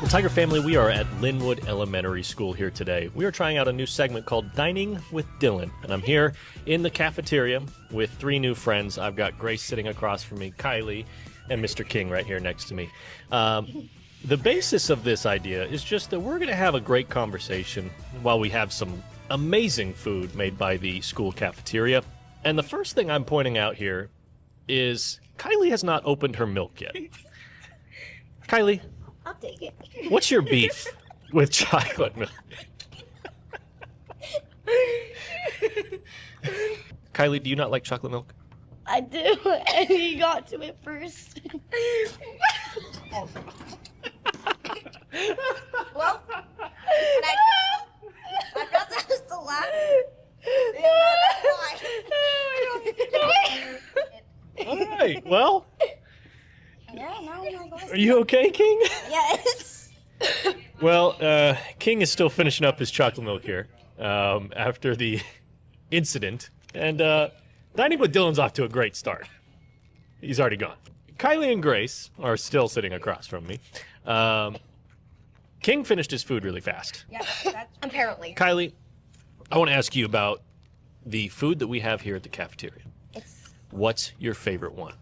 Well, Tiger family, we are at Linwood Elementary School here today. We are trying out a new segment called Dining with Dylan, and I'm here in the cafeteria with three new friends. I've got Grace sitting across from me, Kylie, and Mr. King right here next to me. The basis of this idea is just that we're going to have a great conversation while we have some amazing food made by the school cafeteria. And the first thing I'm pointing out here is Kylie has not opened her milk yet. Kylie, I'll take it. what's your beef with chocolate milk? Kylie, do you not like chocolate milk? I do, and he got to it first. Well, I thought that was the last. All right, well, Yeah, no, are you okay, King? Yes. Well, King is still finishing up his chocolate milk here after the incident. And Dining with Dylan's off to a great start. He's already gone. Kylie and Grace are still sitting across from me. King finished his food really fast. Yeah, that's apparently. Kylie, I want to ask you about the food that we have here at the cafeteria. What's your favorite one?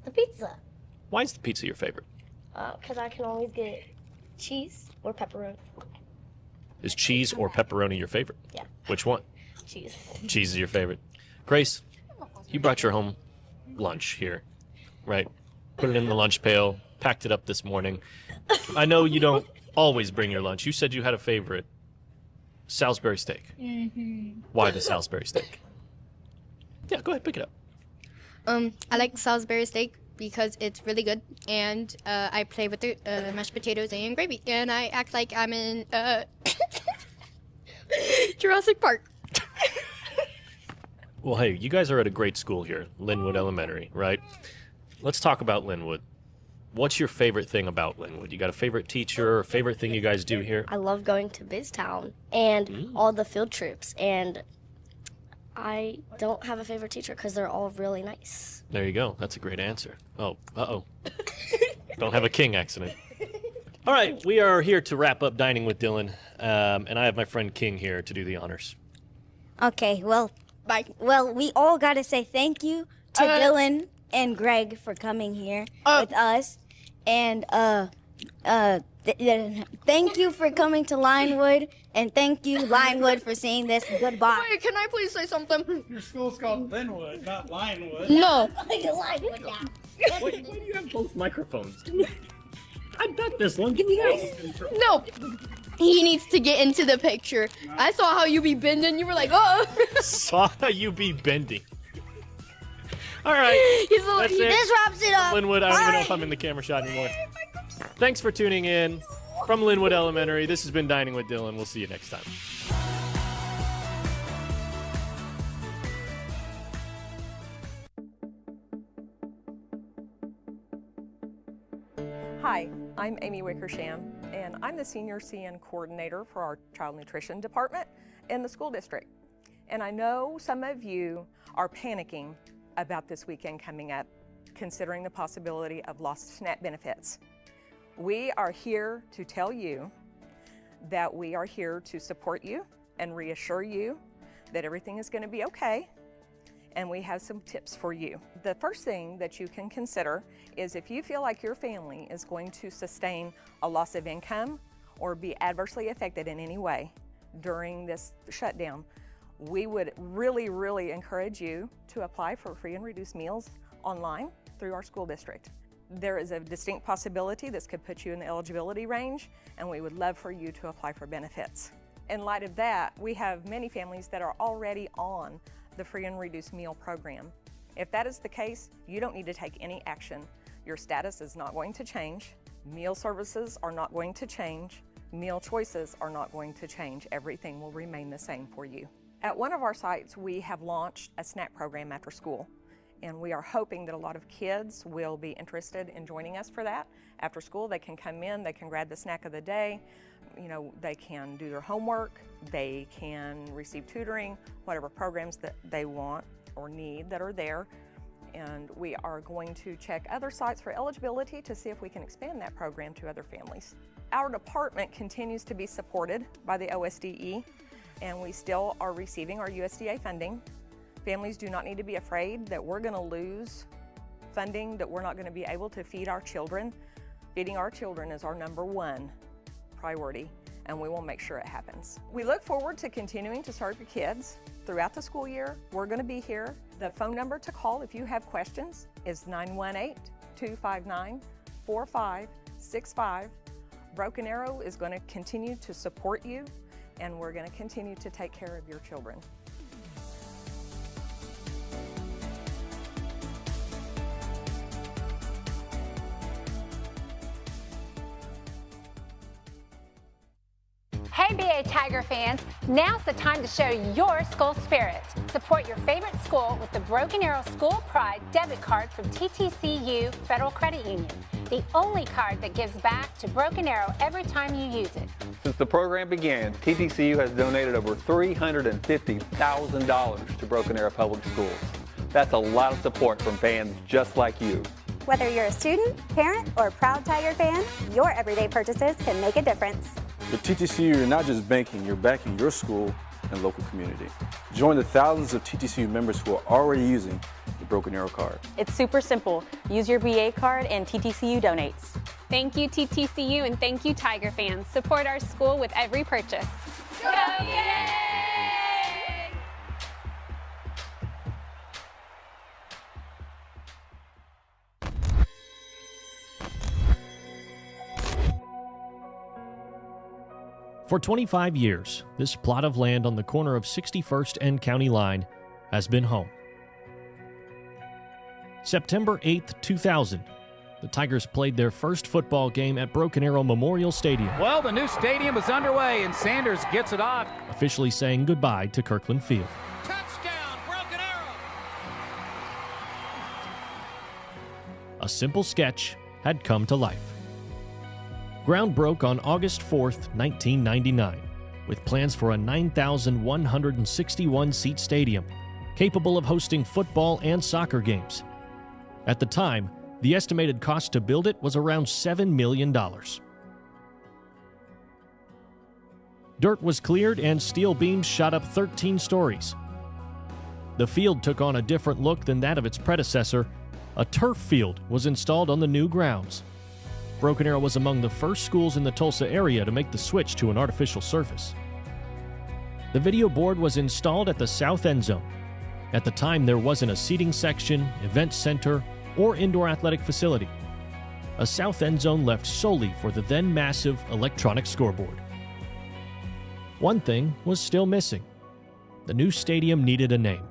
The pizza. Why is the pizza your favorite? Because I can always get cheese or pepperoni. Is cheese or pepperoni your favorite? Yeah. Which one? Cheese. Cheese is your favorite. Grace, you brought your home lunch here, right? Put it in the lunch pail, packed it up this morning. I know you don't always bring your lunch. You said you had a favorite, Salisbury steak. Mm-hmm. Why the Salisbury steak? Yeah, go ahead, pick it up. I like Salisbury steak because it's really good, and I play with the mashed potatoes and gravy, and I act like I'm in Jurassic Park. Well, hey, you guys are at a great school here, Linwood Elementary, right? Let's talk about Linwood. What's your favorite thing about Linwood? You got a favorite teacher or favorite thing you guys do here? I love going to BizTown and all the field trips, and I don't have a favorite teacher because they're all really nice. There you go. That's a great answer. Oh, uh-oh. Don't have a King accident. All right, we are here to wrap up Dining with Dylan, and I have my friend King here to do the honors. Okay, well, Bye. we all got to say thank you to Dylan and Greg for coming here with us, and thank you for coming to Linewood, and thank you, Linewood, for seeing this. Goodbye. Wait, can I please say something? Your school's called Linwood, not Linewood. No. Why do you have both microphones? I bet this one. Give me that. No. He needs to get into the picture. I saw how you be bending. You were like, oh. Saw you be bending. All right. That's it. This wraps it up. Linwood, I don't even know if I'm in the camera shot anymore. Thanks for tuning in. From Linwood Elementary, this has been Dining with Dylan. We'll see you next time. Hi, I'm Amy Wickersham, and I'm the Senior CN Coordinator for our Child Nutrition Department in the school district. And I know some of you are panicking about this weekend coming up, considering the possibility of lost SNAP benefits. We are here to tell you that we are here to support you and reassure you that everything is going to be okay, and we have some tips for you. The first thing that you can consider is if you feel like your family is going to sustain a loss of income or be adversely affected in any way during this shutdown, we would really encourage you to apply for free and reduced meals online through our school district. There is a distinct possibility this could put you in the eligibility range, and we would love for you to apply for benefits. In light of that, we have many families that are already on the free and reduced meal program. If that is the case, you don't need to take any action. Your status is not going to change. Meal services are not going to change. Meal choices are not going to change. Everything will remain the same for you. At one of our sites, we have launched a snack program after school, and we are hoping that a lot of kids will be interested in joining us for that. After school, they can come in, they can grab the snack of the day, they can do their homework, they can receive tutoring, whatever programs that they want or need that are there. and we are going to check other sites for eligibility to see if we can expand that program to other families. Our department continues to be supported by the OSDE, and we still are receiving our USDA funding. Families do not need to be afraid that we're going to lose funding, that we're not going to be able to feed our children. Feeding our children is our #1 priority, and we will make sure it happens. We look forward to continuing to serve your kids throughout the school year. We're going to be here. The phone number to call if you have questions is 918-259-4565. Broken Arrow is going to continue to support you, and we're going to continue to take care of your children. Hey BA Tiger fans, now's the time to show your school spirit. Support your favorite school with the Broken Arrow School Pride debit card from TTCU Federal Credit Union, the only card that gives back to Broken Arrow every time you use it. Since the program began, TTCU has donated over $350,000 to Broken Arrow Public Schools. That's a lot of support from fans just like you. Whether you're a student, parent, or a proud Tiger fan, your everyday purchases can make a difference. With TTCU, you're not just banking, you're backing your school and local community. Join the thousands of TTCU members who are already using the Broken Arrow card. It's super simple. Use your BA card and TTCU donates. Thank you, TTCU, and thank you, Tiger fans. Support our school with every purchase. Go BA! For 25 years, this plot of land on the corner of 61st and County Line has been home. September 8th, 2000, the Tigers played their first football game at Broken Arrow Memorial Stadium. Well, the new stadium is underway, and Sanders gets it off. Officially saying goodbye to Kirkland Field. Touchdown, Broken Arrow! A simple sketch had come to life. Ground broke on August 4th, 1999, with plans for a 9,161-seat stadium, capable of hosting football and soccer games. At the time, the estimated cost to build it was around $7 million. Dirt was cleared and steel beams shot up 13 stories. The field took on a different look than that of its predecessor. A turf field was installed on the new grounds. Broken Arrow was among the first schools in the Tulsa area to make the switch to an artificial surface. The video board was installed at the south end zone. At the time, there wasn't a seating section, event center, or indoor athletic facility. A south end zone left solely for the then massive electronic scoreboard. One thing was still missing. The new stadium needed a name.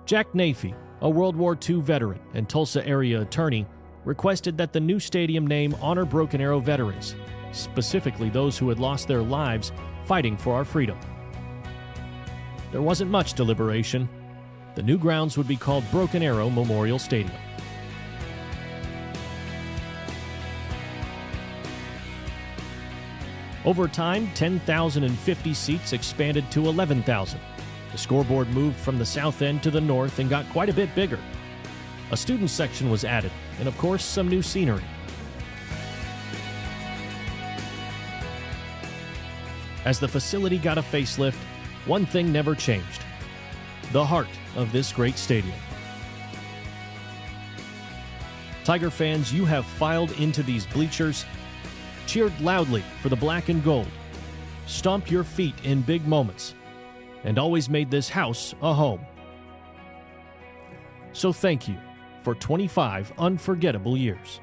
Jack Nafee, a World War II veteran and Tulsa area attorney, requested that the new stadium name honor Broken Arrow veterans, specifically those who had lost their lives fighting for our freedom. There wasn't much deliberation. The new grounds would be called Broken Arrow Memorial Stadium. Over time, 10,050 seats expanded to 11,000. The scoreboard moved from the south end to the north and got quite a bit bigger. A student section was added, and of course, some new scenery. As the facility got a facelift, one thing never changed: the heart of this great stadium. Tiger fans, you have filed into these bleachers, cheered loudly for the black and gold, stomped your feet in big moments, and always made this house a home. So thank you for 25 unforgettable years.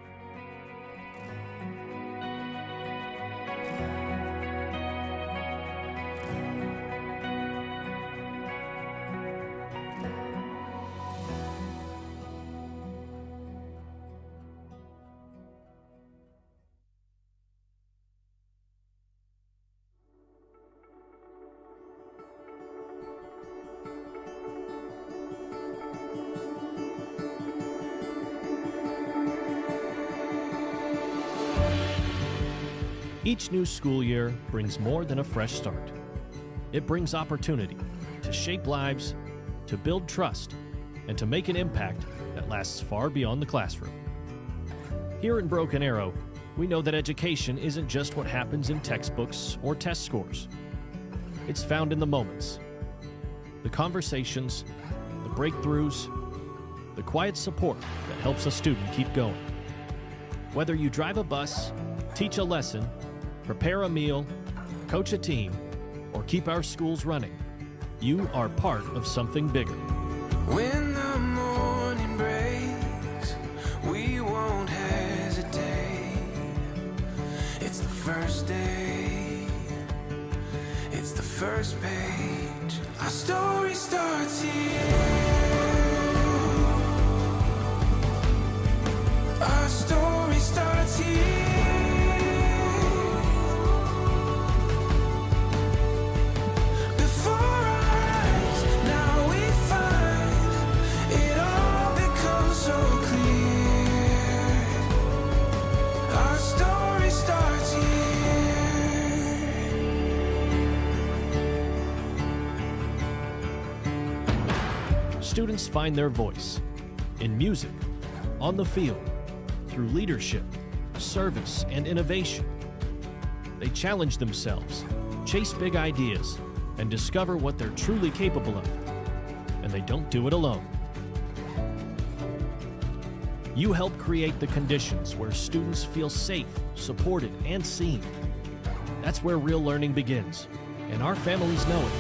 Each new school year brings more than a fresh start. It brings opportunity to shape lives, to build trust, and to make an impact that lasts far beyond the classroom. Here in Broken Arrow, we know that education isn't just what happens in textbooks or test scores. It's found in the moments, the conversations, the breakthroughs, the quiet support that helps a student keep going. Whether you drive a bus, teach a lesson, prepare a meal, coach a team, or keep our schools running, you are part of something bigger. When the morning breaks, we won't hesitate. It's the first day, it's the first page. Our story starts here. Our story starts here. Before our eyes, now we find it all becomes so clear. Our story starts here. Students find their voice in music, on the field, through leadership, service, and innovation. They challenge themselves, chase big ideas, and discover what they're truly capable of. And they don't do it alone. You help create the conditions where students feel safe, supported, and seen. That's where real learning begins, and our families know it.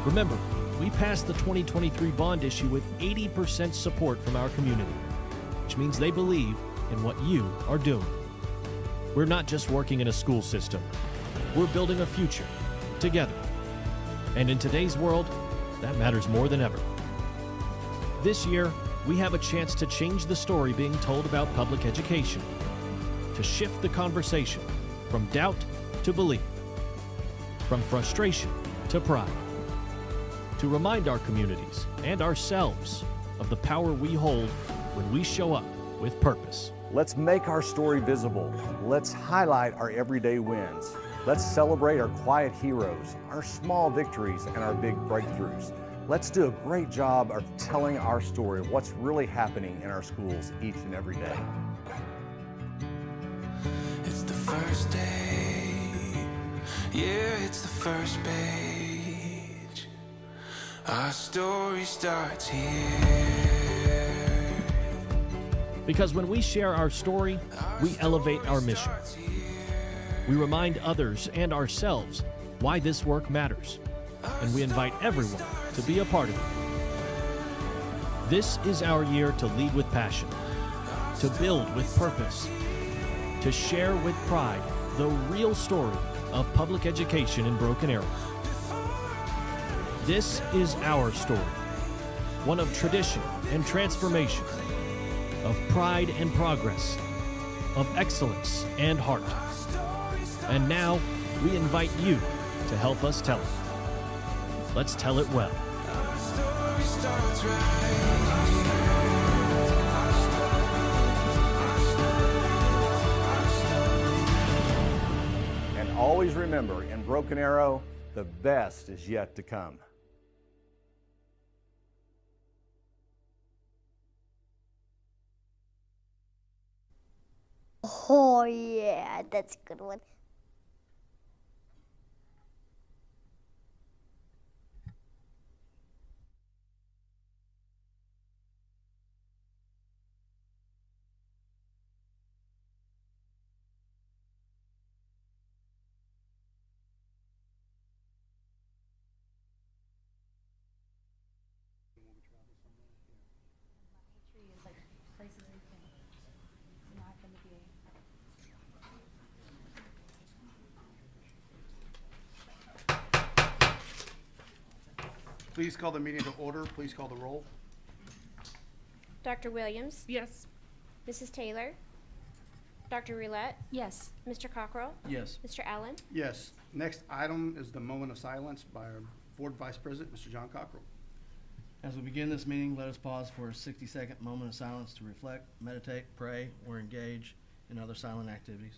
Remember, we passed the 2023 bond issue with 80% support from our community, which means they believe in what you are doing. We're not just working in a school system. We're building a future together. And in today's world, that matters more than ever. This year, we have a chance to change the story being told about public education, to shift the conversation from doubt to belief, from frustration to pride, to remind our communities and ourselves of the power we hold when we show up with purpose. Let's make our story visible. Let's highlight our everyday wins. Let's celebrate our quiet heroes, our small victories, and our big breakthroughs. Let's do a great job of telling our story of what's really happening in our schools each and every day. It's the first day, yeah, it's the first page. Our story starts here. Because when we share our story, we elevate our mission. We remind others and ourselves why this work matters, and we invite everyone to be a part of it. This is our year to lead with passion, to build with purpose, to share with pride the real story of public education in Broken Arrow. This is our story, one of tradition and transformation, of pride and progress, of excellence and heart. And now, we invite you to help us tell it. Let's tell it well. And always remember, in Broken Arrow, the best is yet to come. Oh yeah, that's a good one. Please call the meeting to order. Please call the roll. Dr. Williams? Yes. Mrs. Taylor? Dr. Roulette? Yes. Mr. Cockrell? Yes. Mr. Allen? Yes. Next item is the moment of silence by our Board Vice President, Mr. John Cockrell. As we begin this meeting, let us pause for a 60-second moment of silence to reflect, meditate, pray, or engage in other silent activities.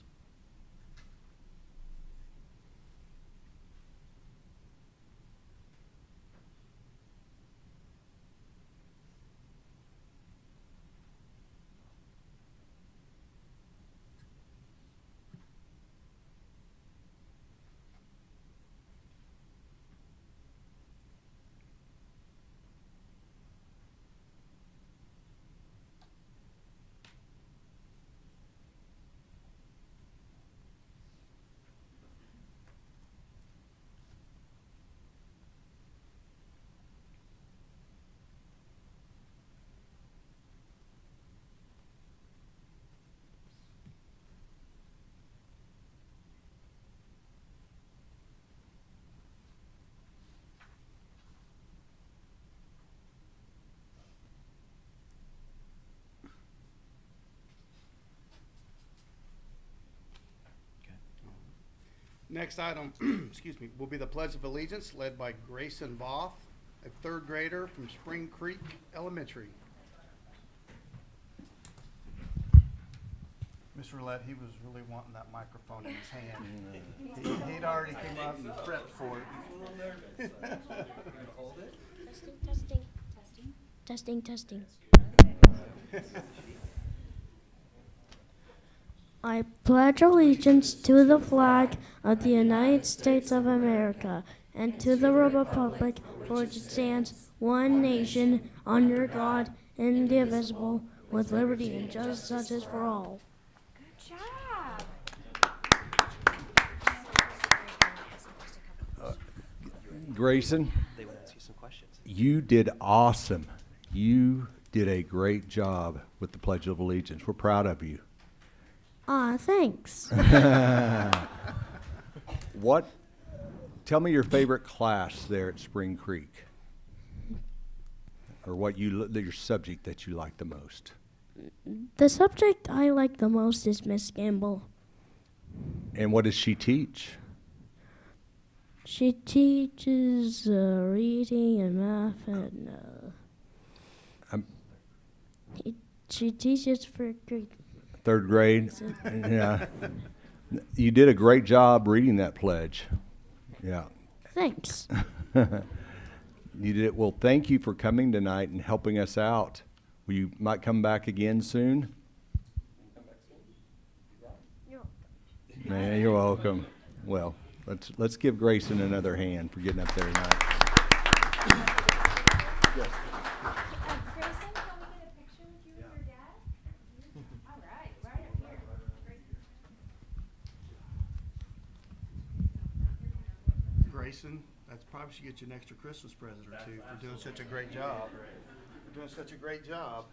Next item, excuse me, will be the Pledge of Allegiance led by Grayson Both, a third grader from Spring Creek Elementary. Mr. Roulette, he was really wanting that microphone in his hand. He'd already come up and prepped for it. Testing. I pledge allegiance to the flag of the United States of America and to the republic for which it stands, one nation, under God, indivisible, with liberty and justice for all. Grayson, They would ask you some questions. you did awesome. You did a great job with the Pledge of Allegiance. We're proud of you. Thanks. Tell me your favorite class there at Spring Creek, or your subject that you like the most. The subject I like the most is Miss Gamble. And what does she teach? She teaches reading and math, and she teaches for grade. Third grade? Yeah. You did a great job reading that pledge. Yeah. Thanks. You did it. Well, thank you for coming tonight and helping us out. You might come back again soon? Man, you're welcome. Well, let's give Grayson another hand for getting up there tonight. Yes. Grayson, can we get a picture with you and your dad? All right, right up here. Grayson, that's probably should get you an extra Christmas present or two for doing such a great job. For doing such a great job.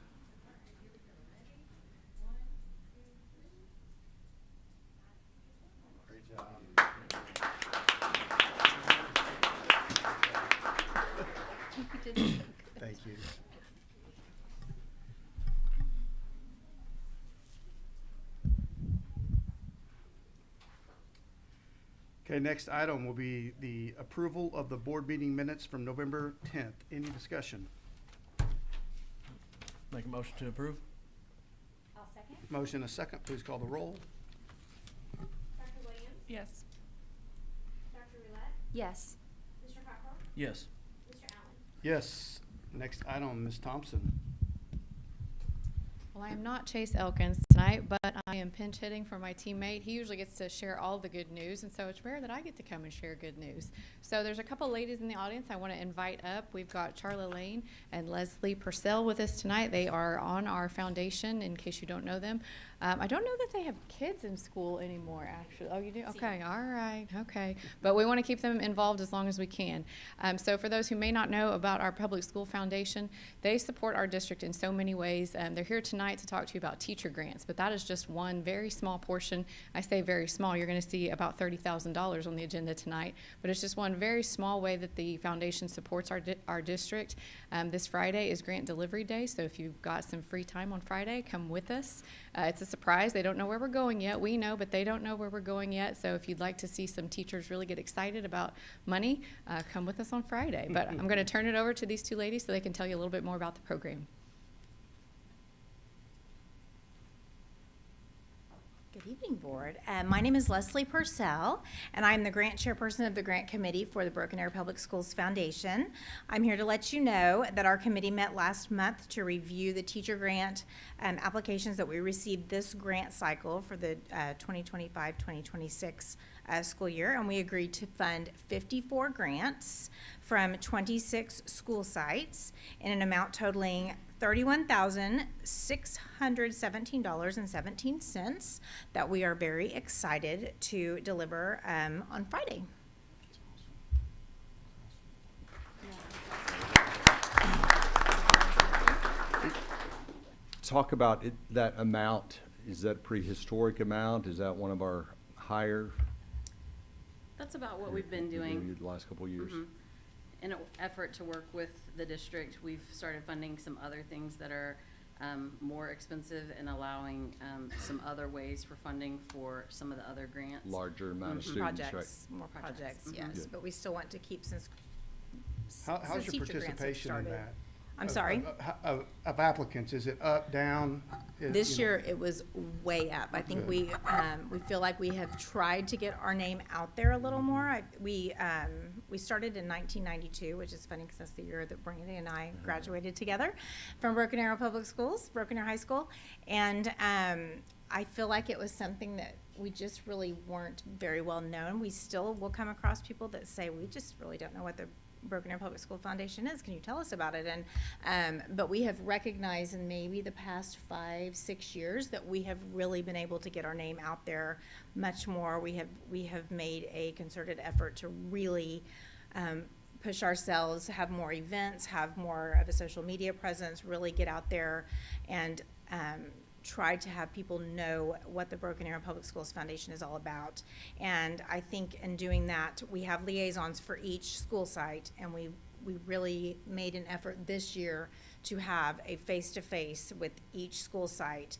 Great job. Thank you. Okay, next item will be the approval of the board meeting minutes from November 10th. Any discussion? Make a motion to approve. I'll second. Motion a second. Please call the roll. Dr. Williams? Yes. Dr. Roulette? Yes. Mr. Cockrell? Yes. Mr. Allen? Yes. Next item, Ms. Thompson. Well, I am not Chase Elkins tonight, but I am pinch hitting for my teammate. He usually gets to share all the good news, and so it's rare that I get to come and share good news. So there's a couple ladies in the audience I want to invite up. We've got Charla Lane and Leslie Purcell with us tonight. They are on our foundation, in case you don't know them. I don't know that they have kids in school anymore, actually. Oh, you do? Okay, all right, okay. But we want to keep them involved as long as we can. So for those who may not know about our public school foundation, they support our district in so many ways. They're here tonight to talk to you about teacher grants, but that is just one very small portion. I say very small. You're going to see about $30,000 on the agenda tonight, but it's just one very small way that the foundation supports our district. This Friday is Grant Delivery Day, so if you've got some free time on Friday, come with us. It's a surprise. They don't know where we're going yet. We know, but they don't know where we're going yet. So if you'd like to see some teachers really get excited about money, come with us on Friday. But I'm going to turn it over to these two ladies so they can tell you a little bit more about the program. Good evening, Board. My name is Leslie Purcell, and I'm the grant chairperson of the grant committee for the Broken Arrow Public Schools Foundation. I'm here to let you know that our committee met last month to review the teacher grant applications that we received this grant cycle for the 2025-2026 school year, and we agreed to fund 54 grants from 26 school sites in an amount totaling $31,617.17 that we are very excited to deliver on Friday. Talk about it, that amount. Is that a pretty historic amount? Is that one of our higher? That's about what we've been doing. The last couple of years. Mm-hmm. In an effort to work with the district, we've started funding some other things that are more expensive and allowing some other ways for funding for some of the other grants. Larger amount of students, right? Projects, more projects, yes, Good. but we still want to keep since How's your teacher grants have participation in started. that? I'm sorry? Of applicants, is it up, down? This year, it was way up. I think we feel like we have tried to get our name out there a little more. We started in 1992, which is funny because that's the year that Brandy and I graduated together from Broken Arrow Public Schools, Broken Arrow High School. And I feel like it was something that we just really weren't very well known. We still will come across people that say, we just really don't know what the Broken Arrow Public School Foundation is. Can you tell us about it? And but we have recognized in maybe the past 5-6 years that we have really been able to get our name out there much more. We have made a concerted effort to really push ourselves, have more events, have more of a social media presence, really get out there and try to have people know what the Broken Arrow Public Schools Foundation is all about. And I think in doing that, we have liaisons for each school site, and we really made an effort this year to have a face-to-face with each school site,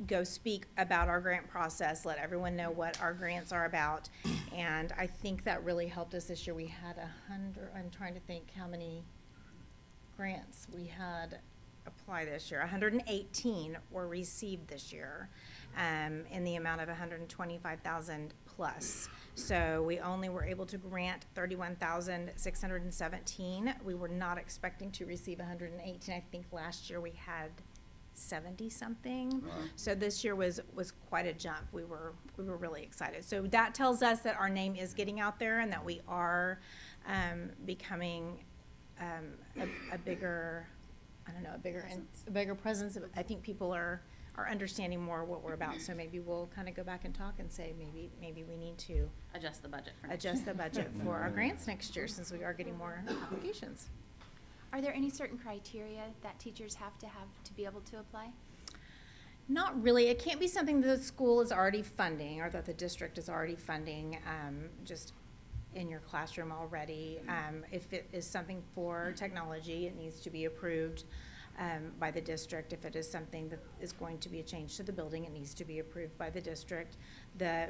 go speak about our grant process, let everyone know what our grants are about. And I think that really helped us this year. We had 100, I'm trying to think how many grants we had apply this year. 118 were received this year in the amount of 125,000 plus. So we only were able to grant 31,617. We were not expecting to receive 118. I think last year we had 70 something. Wow. So this year was quite a jump. We were really excited. So that tells us that our name is getting out there and that we are becoming a bigger, I don't know, a bigger presence. I think people are understanding more what we're about. So maybe we'll kind of go back and talk and say maybe we need to adjust the budget for our grants next year, since we are getting more applications. Are there any certain criteria that teachers have to be able to apply? Not really. It can't be something that the school is already funding or that the district is already funding just in your classroom already. If it is something for technology, it needs to be approved by the district. If it is something that is going to be a change to the building, it needs to be approved by the district. The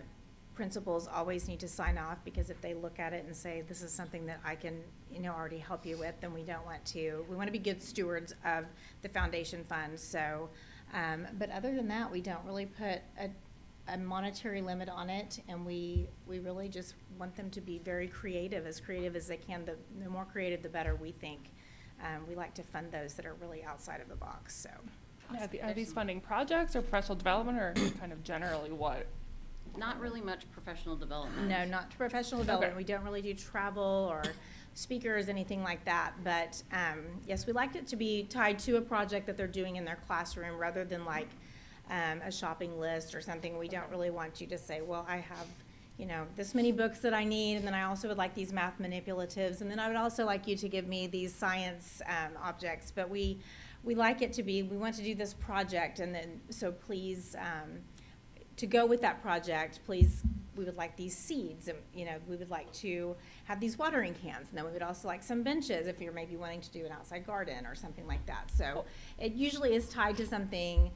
principals always need to sign off, because if they look at it and say, this is something that I can already help you with, then we want to be good stewards of the foundation funds. So but other than that, we don't really put a monetary limit on it, and we really just want them to be very creative as they can. The more creative, the better, we think. We like to fund those that are really outside of the box. So, yeah, are these funding projects or professional development, or kind of generally what? Not really much professional development. No, not professional development. Okay. We don't really do travel or speakers, anything like that. But yes, we liked it to be tied to a project that they're doing in their classroom, rather than like a shopping list or something. We don't really want you to say, well, I have this many books that I need, and then I also would like these math manipulatives, and then I would also like you to give me these science objects. But we like it to be, we want to do this project, and then so please, to go with that project, please, we would like these seeds, and we would like to have these watering cans, and then we would also like some benches if you're maybe wanting to do an outside garden or something like that. So it usually is tied to something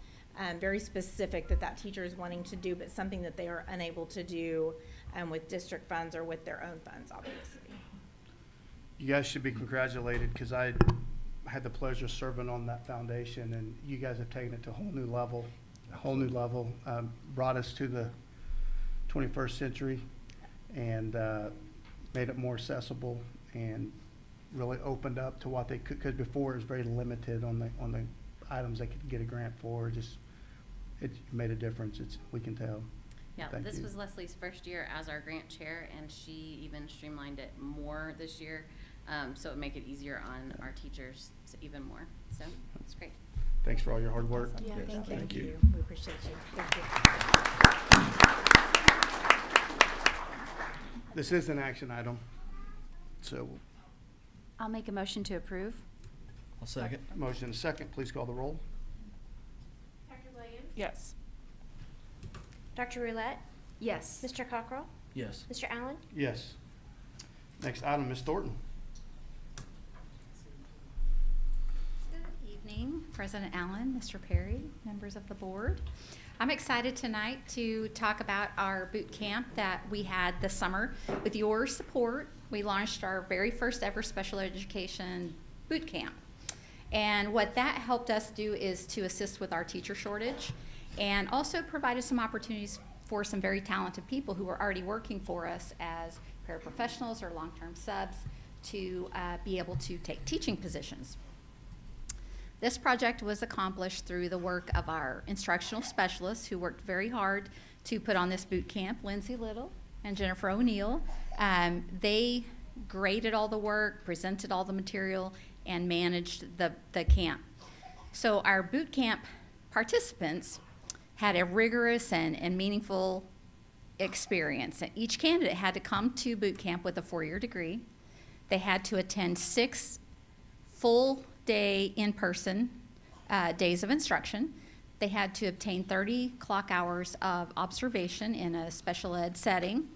very specific that teacher is wanting to do, but something that they are unable to do with district funds or with their own funds, obviously. You guys should be congratulated, because I had the pleasure of serving on that foundation, and you guys have taken it to a whole new level. Brought us to the 21st century, and made it more accessible, and really opened up to what they could, because before it was very limited on the items they could get a grant for. It made a difference. We can tell. Yeah, Thank this you. was Leslie's first year as our grant chair, and she even streamlined it more this year, so it would make it easier on our teachers even more. So it's great. Thanks for all your hard work. Yeah, Yes, thank you. We appreciate you. Thank you. This is an action item, so I'll make a motion to approve. I'll second. motion and second. Please call the roll. Dr. Williams? Yes. Dr. Roulette? Yes. Mr. Cockrell? Yes. Mr. Allen? Yes. Next item, Ms. Thornton. Good evening. President Allen, Mr. Perry, members of the board. I'm excited tonight to talk about our boot camp that we had this summer. With your support, we launched our very first ever special education boot camp. And what that helped us do is to assist with our teacher shortage and also provided some opportunities for some very talented people who were already working for us as paraprofessionals or long-term subs to be able to take teaching positions. This project was accomplished through the work of our instructional specialists who worked very hard to put on this boot camp, Lindsay Little and Jennifer O'Neill. They graded all the work, presented all the material, and managed the camp. So our boot camp participants had a rigorous and meaningful experience. Each candidate had to come to boot camp with a 4-year degree. They had to attend 6 full-day in-person days of instruction. They had to obtain 30 clock hours of observation in a special ed setting.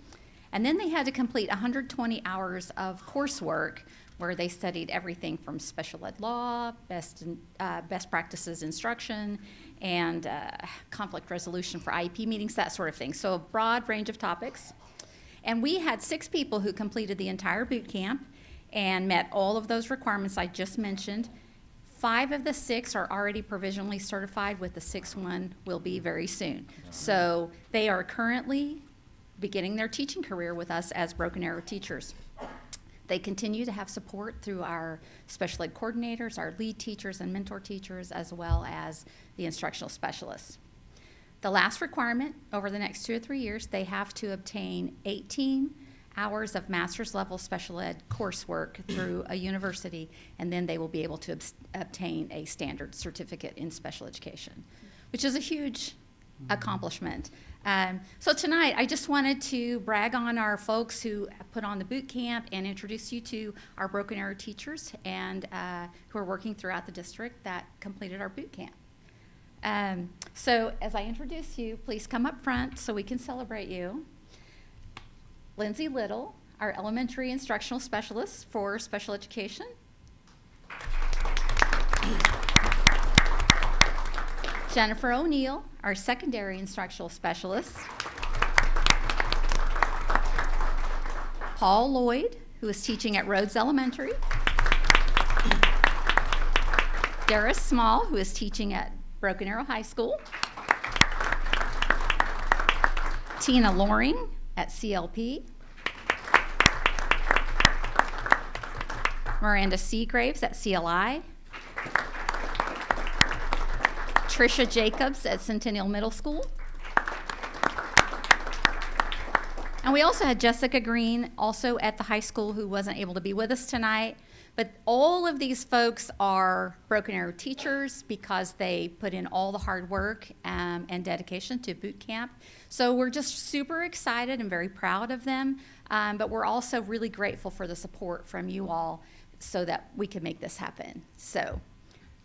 And then they had to complete 120 hours of coursework where they studied everything from special ed law, best practices instruction, and conflict resolution for IEP meetings, that sort of thing. So a broad range of topics. And we had 6 people who completed the entire boot camp and met all of those requirements I just mentioned. 5 of the 6 are already provisionally certified, with the 6th one will be very soon. So they are currently beginning their teaching career with us as Broken Arrow teachers. They continue to have support through our special ed coordinators, our lead teachers and mentor teachers, as well as the instructional specialists. The last requirement, over the next 2 or 3 years, they have to obtain 18 hours of master's level special ed coursework through a university, and then they will be able to obtain a standard certificate in special education, which is a huge accomplishment. So tonight, I just wanted to brag on our folks who put on the boot camp and introduce you to our Broken Arrow teachers and who are working throughout the district that completed our boot camp. So as I introduce you, please come up front so we can celebrate you. Lindsay Little, our elementary instructional specialist for special education. Jennifer O'Neill, our secondary instructional specialist. Paul Lloyd, who is teaching at Rhodes Elementary. Dara Small, who is teaching at Broken Arrow High School. Tina Loring at CLP. Miranda Seagraves at CLI. Tricia Jacobs at Centennial Middle School. And we also had Jessica Green, also at the high school, who wasn't able to be with us tonight. But all of these folks are Broken Arrow teachers because they put in all the hard work and dedication to boot camp. So we're just super excited and very proud of them. But we're also really grateful for the support from you all so that we can make this happen. So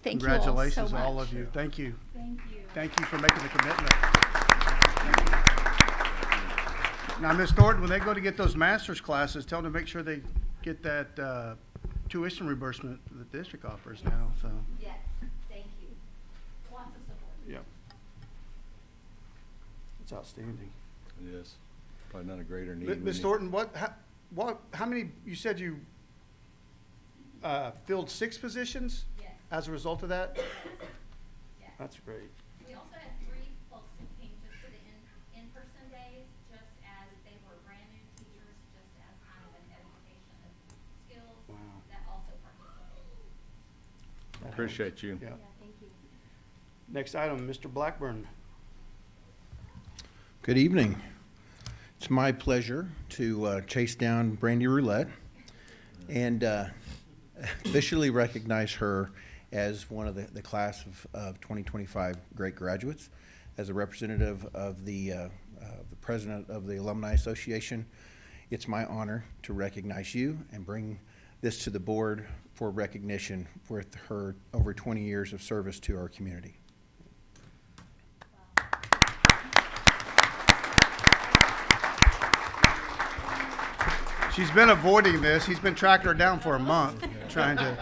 thank you all so much. Congratulations to all of you. Thank you. Thank you. Thank you for making the commitment. Now, Ms. Thornton, when they go to get those master's classes, tell them to make sure they get that tuition reimbursement that the district offers now. So. Yes, thank you. Lots of support. Yeah. It's outstanding. It is. Probably not a greater need. Ms. Thornton, how many, you said you filled 6 positions? Yes. As a result of that? Yes. That's great. We also had 3 folks who came just for the in-person days, just as they were brand new teachers, just as kind of an education of skills that also participated. Appreciate you. Yeah. Thank you. Next item, Mr. Blackburn. Good evening. It's my pleasure to chase down Brandy Roulette and officially recognize her as one of the class of 2025 great graduates. As a representative of the president of the Alumni Association, it's my honor to recognize you and bring this to the board for recognition for her over 20 years of service to our community. She's been avoiding this. He's been tracking her down for a month, trying to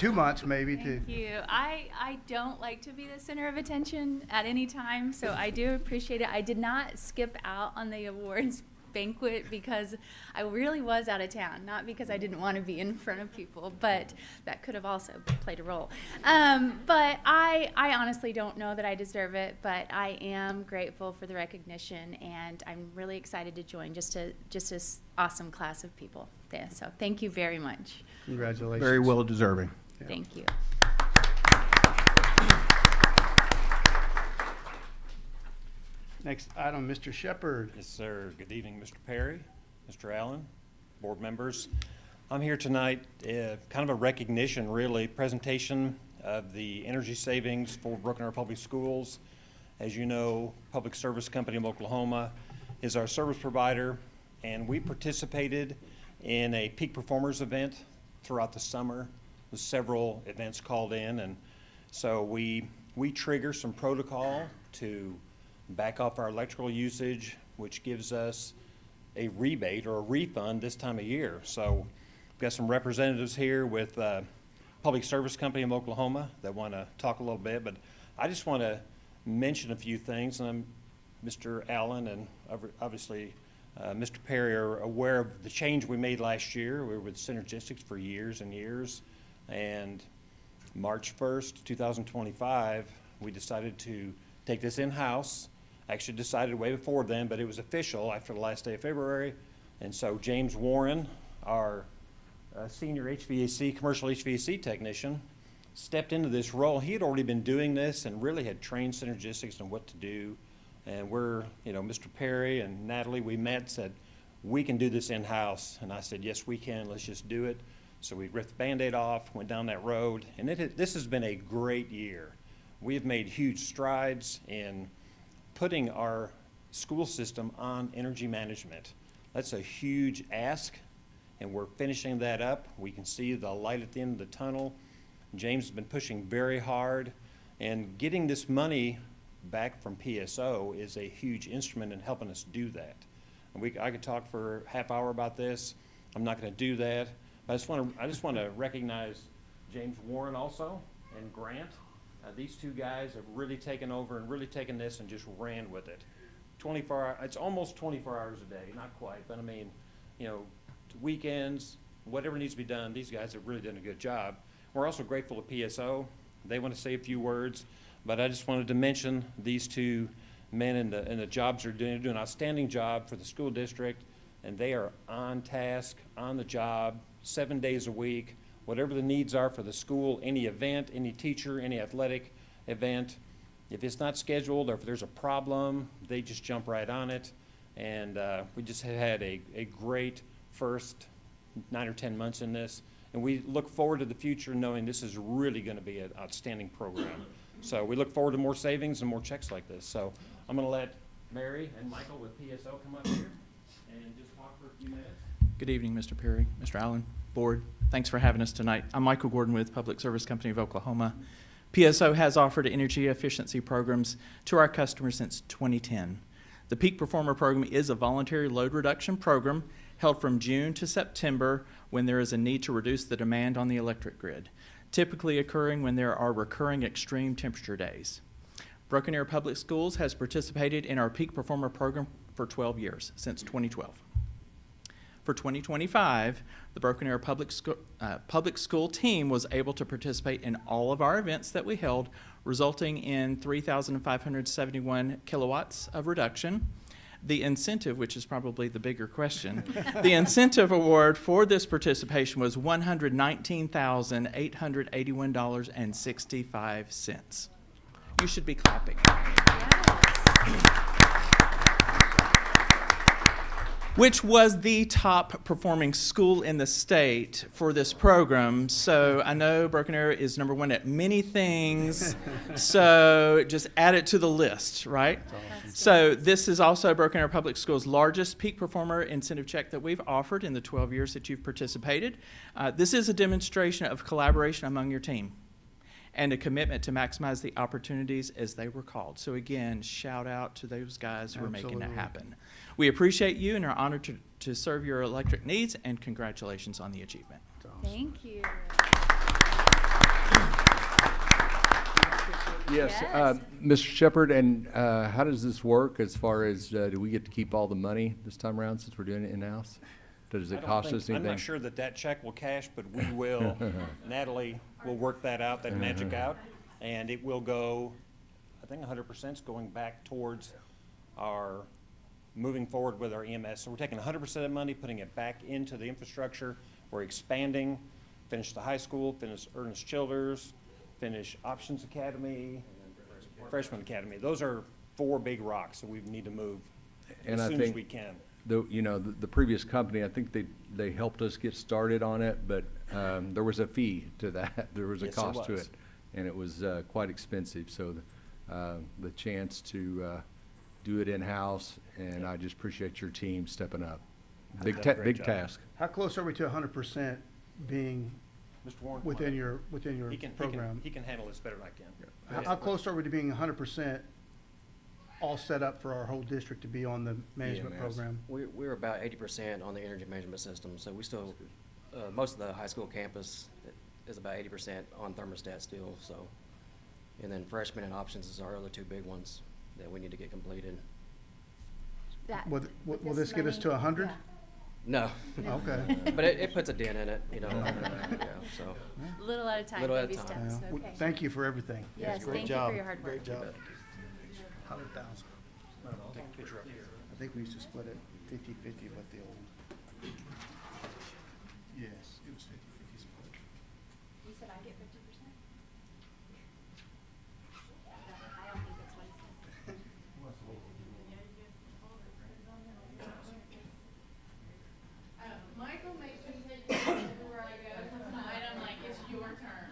2 months maybe to. Thank you. I don't like to be the center of attention at any time, so I do appreciate it. I did not skip out on the awards banquet because I really was out of town, not because I didn't want to be in front of people, but that could have also played a role. But I honestly don't know that I deserve it, but I am grateful for the recognition, and I'm really excited to join just this awesome class of people there. So thank you very much. Congratulations. Very well deserving. Yeah. Thank you. Next item, Mr. Shepherd. Yes, sir. Good evening, Mr. Perry, Mr. Allen, board members. I'm here tonight, kind of a recognition, really, presentation of the energy savings for Broken Arrow Public Schools. As you know, Public Service Company of Oklahoma is our service provider, and we participated in a peak performers event throughout the summer with several events called in, and so we trigger some protocol to back off our electrical usage, which gives us a rebate or a refund this time of year. So we've got some representatives here with Public Service Company of Oklahoma that want to talk a little bit, but I just want to mention a few things. And Mr. Allen and obviously Mr. Perry are aware of the change we made last year. We were with Synergistics for years and years, and March 1st, 2025, we decided to take this in-house. Actually decided way before then, but it was official after the last day of February. And so James Warren, our senior HVAC, commercial HVAC technician, stepped into this role. He had already been doing this and really had trained Synergistics on what to do. And we're, Mr. Perry and Natalie, we met and said, we can do this in-house. And I said, yes, we can. Let's just do it. So we ripped the Band-Aid off, went down that road. And this has been a great year. We have made huge strides in putting our school system on energy management. That's a huge ask, and we're finishing that up. We can see the light at the end of the tunnel. James has been pushing very hard, and getting this money back from PSO is a huge instrument in helping us do that. And I could talk for a half hour about this. I'm not going to do that. But I just want to recognize James Warren also and Grant. These two guys have really taken over and really taken this and just ran with it. 24 hours, it's almost 24 hours a day, not quite, but I mean, weekends, whatever needs to be done, these guys have really done a good job. We're also grateful to PSO. They want to say a few words, but I just wanted to mention these two men and the jobs they're doing. They're doing an outstanding job for the school district, and they are on task, on the job, 7 days a week. Whatever the needs are for the school, any event, any teacher, any athletic event, if it's not scheduled or if there's a problem, they just jump right on it. And we just had a great first 9 or 10 months in this. And we look forward to the future knowing this is really going to be an outstanding program. So we look forward to more savings and more checks like this. So I'm going to let Mary and Michael with PSO come up here and just talk for a few minutes. Good evening, Mr. Perry, Mr. Allen, board. Thanks for having us tonight. I'm Michael Gordon with Public Service Company of Oklahoma. PSO has offered energy efficiency programs to our customers since 2010. The Peak Performer program is a voluntary load reduction program held from June to September when there is a need to reduce the demand on the electric grid, typically occurring when there are recurring extreme temperature days. Broken Arrow Public Schools has participated in our Peak Performer program for 12 years, since 2012. For 2025, the Broken Arrow Public School team was able to participate in all of our events that we held, resulting in 3,571 kilowatts of reduction. The incentive, which is probably the bigger question, the incentive award for this participation was $119,881.65. You should be clapping. Which was the top performing school in the state for this program. So I know Broken Arrow is number one at many things, so just add it to the list, right? So this is also Broken Arrow Public Schools' largest Peak Performer incentive check that we've offered in the 12 years that you've participated. This is a demonstration of collaboration among your team and a commitment to maximize the opportunities as they were called. So again, shout out to those guys who are making that happen. We appreciate you and are honored to serve your electric needs, and congratulations on the achievement. Thank you. Yes, Mr. Shepherd, and how does this work as far as, do we get to keep all the money this time around since we're doing it in-house? Does I it don't cost think- us anything? I'm not sure that check will cash, but we will. Natalie will work that out, that magic out, and it will go, I think 100% is going back towards our moving forward with our EMS. So we're taking 100% of the money, putting it back into the infrastructure. We're expanding, finish the high school, finish Ernest Childers, finish Options Academy, Freshman Academy. Those are 4 big rocks that we need to move And as I soon as think we can. The previous company, I think they helped us get started on it, but there was a fee to that. There was a Yes, there cost to was. it, and it was quite expensive. So the chance to do it in-house, and I just appreciate your team stepping up. They've done a great Big job. task. How close are we to 100% being Mr. Warren, within your program? He can handle this better than I can. How close are we to being 100% all set up for our whole district to be on the management program? We're about 80% on the energy management system, so we still, most of the high school campus is about 80% on thermostat still, so. And then freshman and options is our other 2 big ones that we need to get completed. Will this get us to 100? No. Okay. But it puts a dent in it, yeah, so. Little at a time, Little at a baby time. steps, okay. Thank you for everything. Yes, Great thank you job. for your hard work. Great job. 100,000. Take a picture up here. I think we used to split it 50-50 with the old. Yes, it was 50-50 split. You said I get 50%? I don't think that's what he said. Michael makes me take you everywhere I go. Tonight I'm like, it's your turn.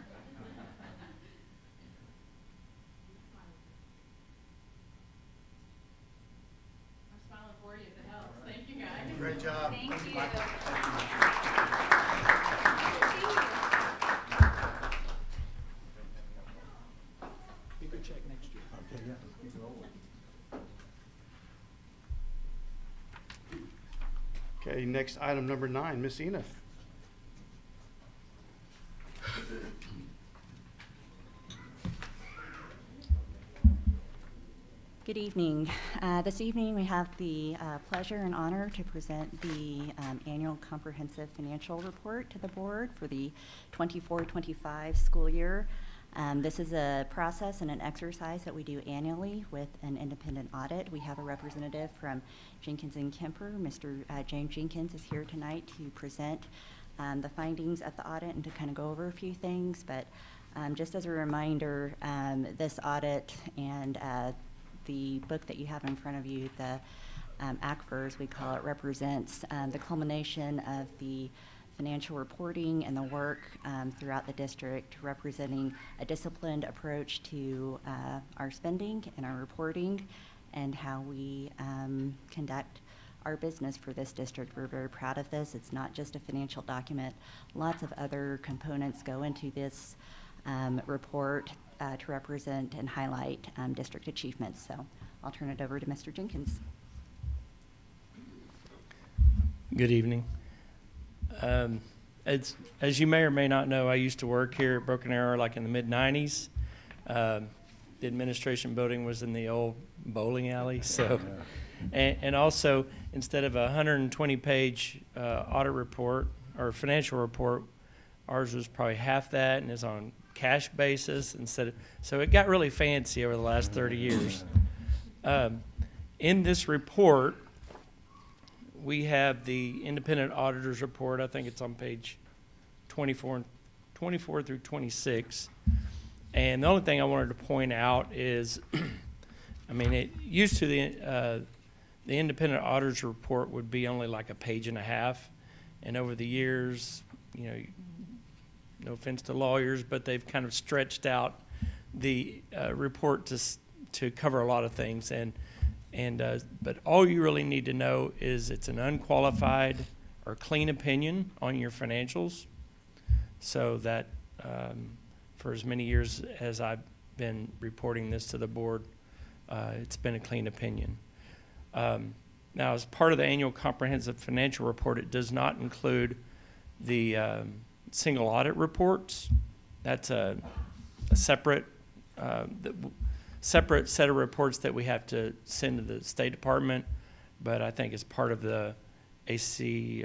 I'm smiling for you if it helps. Thank you guys. Great job. Thank you. You could check next year. Okay, yeah. Okay, next item number 9, Miss Ena. Good evening. This evening we have the pleasure and honor to present the annual comprehensive financial report to the board for the 24-25 school year. This is a process and an exercise that we do annually with an independent audit. We have a representative from Jenkins and Kemper. Mr. James Jenkins is here tonight to present the findings of the audit and to kind of go over a few things. But just as a reminder, this audit and the book that you have in front of you, the ACFRS, we call it, represents the culmination of the financial reporting and the work throughout the district, representing a disciplined approach to our spending and our reporting and how we conduct our business for this district. We're very proud of this. It's not just a financial document. Lots of other components go into this report to represent and highlight district achievements. So I'll turn it over to Mr. Jenkins. Good evening. As you may or may not know, I used to work here at Broken Arrow like in the mid-90s. The administration building was in the old bowling alley. So, and also, instead of a 120-page audit report or financial report, ours was probably half that and is on cash basis instead of, so it got really fancy over the last 30 years. In this report, we have the independent auditor's report. I think it's on page 24 through 26. And the only thing I wanted to point out is, I mean, it used to the independent auditor's report would be only like a page and a half. And over the years, you know, no offense to lawyers, but they've kind of stretched out the report to cover a lot of things. But all you really need to know is it's an unqualified or clean opinion on your financials, so that for as many years as I've been reporting this to the board, it's been a clean opinion. Now, as part of the annual comprehensive financial report, it does not include the single audit reports. That's a separate separate set of reports that we have to send to the State Department, but I think as part of the AC,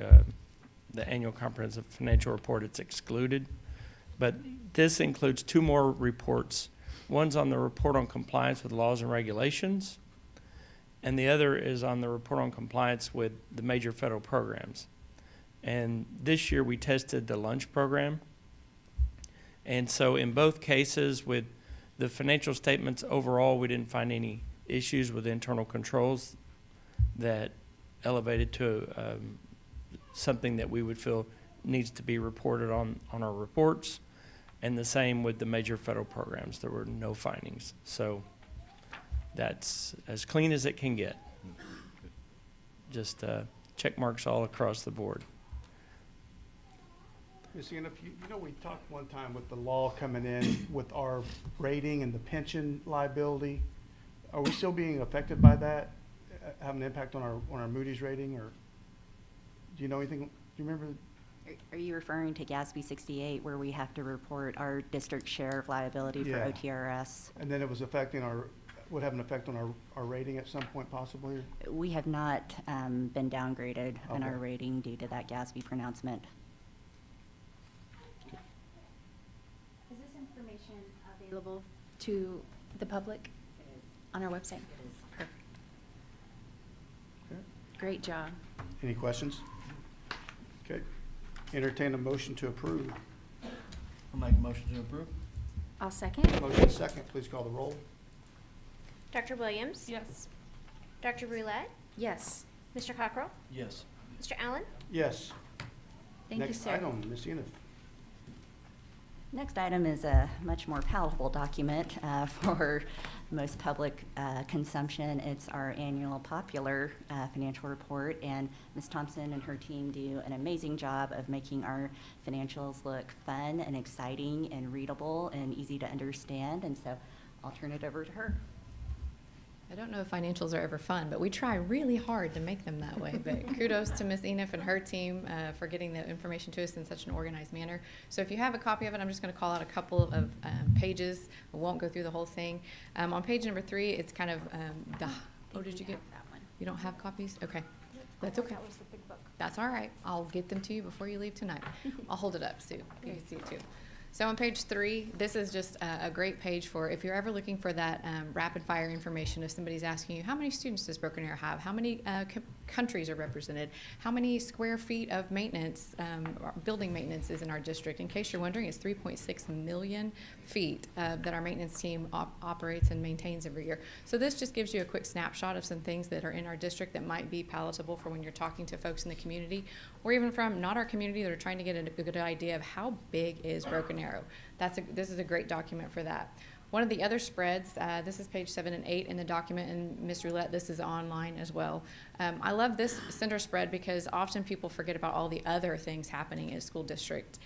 the Annual Comprehensive Financial Report, it's excluded. But this includes 2 more reports. One's on the report on compliance with laws and regulations, and the other is on the report on compliance with the major federal programs. And this year we tested the lunch program. And so in both cases with the financial statements overall, we didn't find any issues with internal controls that elevated to something that we would feel needs to be reported on our reports. And the same with the major federal programs. There were no findings. So that's as clean as it can get. Just check marks all across the board. Ms. Enif, you know, we talked one time with the law coming in with our rating and the pension liability. Are we still being affected by that, have an impact on our Moody's rating, or do you know anything? Do you remember? Are you referring to GASB 68, where we have to report our district share of liability for Yeah. OTRS? And then it was affecting would have an effect on our rating at some point possibly? We have not been downgraded in our Okay. rating due to that GASB pronouncement. Is this information available to the public on our website? Perfect. Okay. Great job. Any questions? Okay. Entertain a motion to approve. I'll make a motion to approve. I'll second. Motion second, please call the roll. Dr. Williams? Yes. Dr. Roulette? Yes. Mr. Cockrell? Yes. Mr. Allen? Yes. Thank you, Next sir. item, Ms. Enif. Next item is a much more palatable document for most public consumption. It's our annual popular financial report, and Ms. Thompson and her team do an amazing job of making our financials look fun and exciting and readable and easy to understand, and so I'll turn it over to her. I don't know if financials are ever fun, but we try really hard to make them that way. But kudos to Ms. Enif and her team for getting the information to us in such an organized manner. So if you have a copy of it, I'm just going to call out a couple of pages. I won't go through the whole thing. On page number 3, it's kind of oh, did you get that one? You don't have copies? Okay. That's okay. That was the big book. That's all right. I'll get them to you before you leave tonight. I'll hold it up, Sue. You can see it too. So on page 3, this is just a great page for if you're ever looking for that rapid fire information. If somebody's asking you, how many students does Broken Arrow have? How many countries are represented? How many square feet of maintenance, building maintenance is in our district? In case you're wondering, it's 3.6 million feet that our maintenance team operates and maintains every year. So this just gives you a quick snapshot of some things that are in our district that might be palatable for when you're talking to folks in the community, or even from not our community that are trying to get a good idea of how big is Broken Arrow. This is a great document for that. One of the other spreads, this is page 7 and 8 in the document, and Ms. Roulette, this is online as well. I love this center spread because often people forget about all the other things happening in a school district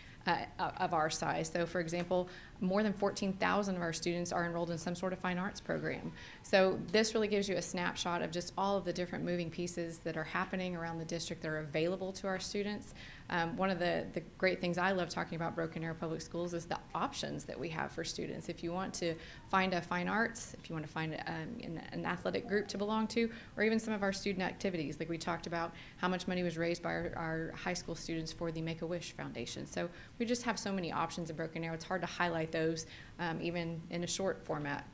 of our size. So for example, more than 14,000 of our students are enrolled in some sort of fine arts program. So this really gives you a snapshot of just all of the different moving pieces that are happening around the district that are available to our students. One of the great things I love talking about Broken Arrow Public Schools is the options that we have for students. If you want to find a fine arts, if you want to find an athletic group to belong to, or even some of our student activities, like we talked about how much money was raised by our high school students for the Make-A-Wish Foundation. So we just have so many options in Broken Arrow. It's hard to highlight those even in a short format.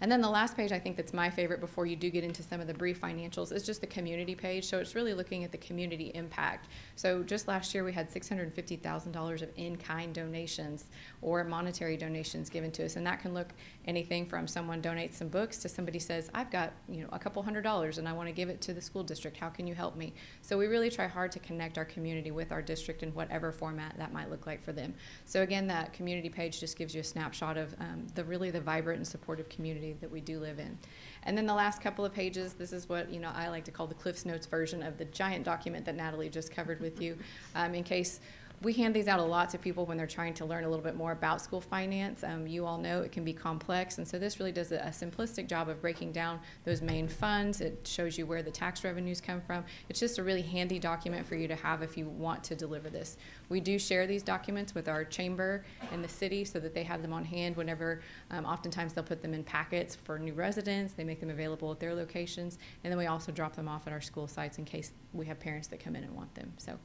And then the last page, I think that's my favorite before you do get into some of the brief financials, is just the community page. So it's really looking at the community impact. So just last year we had $650,000 of in-kind donations or monetary donations given to us. And that can look anything from someone donates some books to somebody says, I've got a couple $100 and I want to give it to the school district. How can you help me? So we really try hard to connect our community with our district in whatever format that might look like for them. So again, that community page just gives you a snapshot of the vibrant and supportive community that we do live in. And then the last couple of pages, this is what I like to call the Cliff's Notes version of the giant document that Natalie just covered with you, in case we hand these out a lot to people when they're trying to learn a little bit more about school finance. You all know it can be complex, and so this really does a simplistic job of breaking down those main funds. It shows you where the tax revenues come from. It's just a really handy document for you to have if you want to deliver this. We do share these documents with our chamber and the city so that they have them on hand whenever, oftentimes they'll put them in packets for new residents. They make them available at their locations, and then we also drop them off at our school sites in case we have parents that come in and want them. So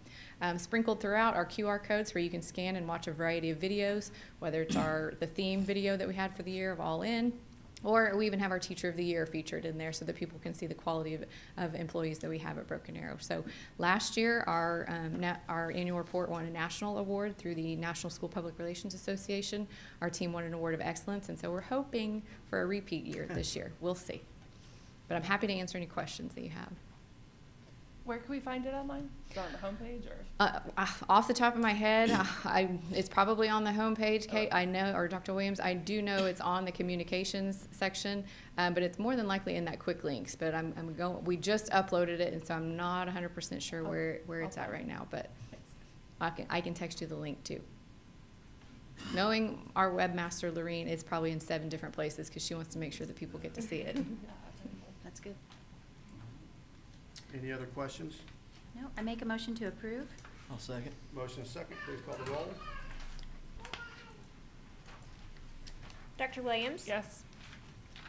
sprinkled throughout are QR codes where you can scan and watch a variety of videos, whether it's the theme video that we had for the year of All In, or we even have our Teacher of the Year featured in there so that people can see the quality of employees that we have at Broken Arrow. So last year, our annual report won a national award through the National School Public Relations Association. Our team won an award of excellence, and so we're hoping for a repeat year this year. We'll see. But I'm happy to answer any questions that you have. Where can we find it online? Is it on the homepage or? Off the top of my head, it's probably on the homepage, Kate. I know, or Dr. Williams, I do know it's on the communications section, but it's more than likely in that quick links. But we just uploaded it, and so I'm not 100% sure where it's at right now. But I can text you the link too. Knowing our webmaster, Lorene, it's probably in 7 different places because she wants to make sure that people get to see it. That's good. Any other questions? No, I make a motion to approve. I'll second. Motion and second, please call the roll. Dr. Williams? Yes.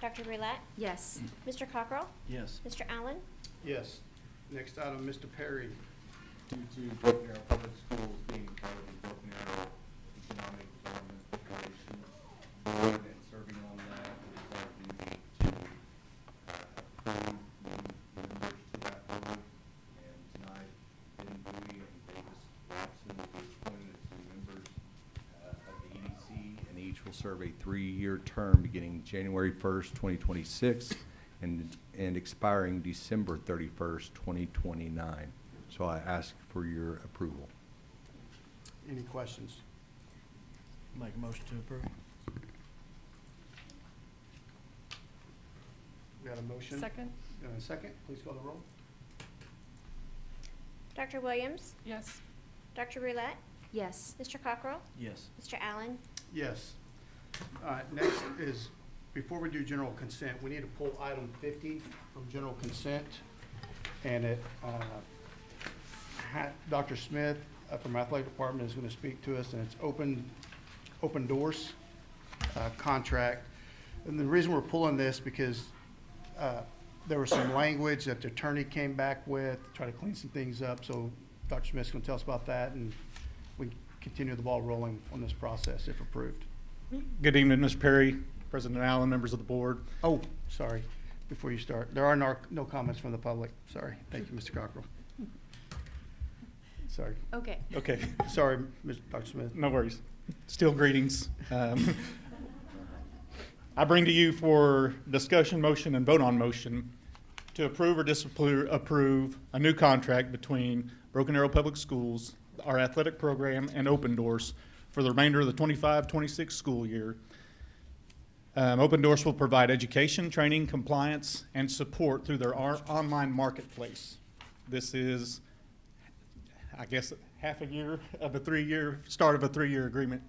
Dr. Roulette? Yes. Mr. Cockrell? Yes. Mr. Allen? Yes. Next item, Mr. Perry. Due to Broken Arrow Public Schools being part of the Broken Arrow Economic Development Corporation Board and serving on that, it is our duty to approve the members to that board. And tonight, Ben Bowie and Davis Robson will be appointed as new members of the EDC, and each will serve a 3-year term beginning January 1st, 2026, and expiring December 31st, 2029. So I ask for your approval. Any questions? Make a motion to approve. We got a motion? Second. Second, please call the roll. Dr. Williams? Yes. Dr. Roulette? Yes. Mr. Cockrell? Yes. Mr. Allen? Yes. Next is, before we do general consent, we need to pull item 50 from general consent. And Dr. Smith from Athletic Department is going to speak to us, and it's open doors contract. And the reason we're pulling this because there was some language that the attorney came back with, to try to clean some things up. So Dr. Smith's going to tell us about that, and we can continue the ball rolling on this process if approved. Good evening, Mr. Perry, President Allen, members of the board. Oh, sorry. Before you start, there are no comments from the public. Sorry. Thank you, Mr. Cockrell. Sorry. Okay. Okay. Sorry, Dr. Smith. No worries. Still greetings. I bring to you for discussion, motion, and vote on motion to approve or disapprove a new contract between Broken Arrow Public Schools, our athletic program, and Open Doors for the remainder of the 25-26 school year. Open Doors will provide education, training, compliance, and support through their online marketplace. This is, I guess, half a year of a 3-year, start of a 3-year agreement.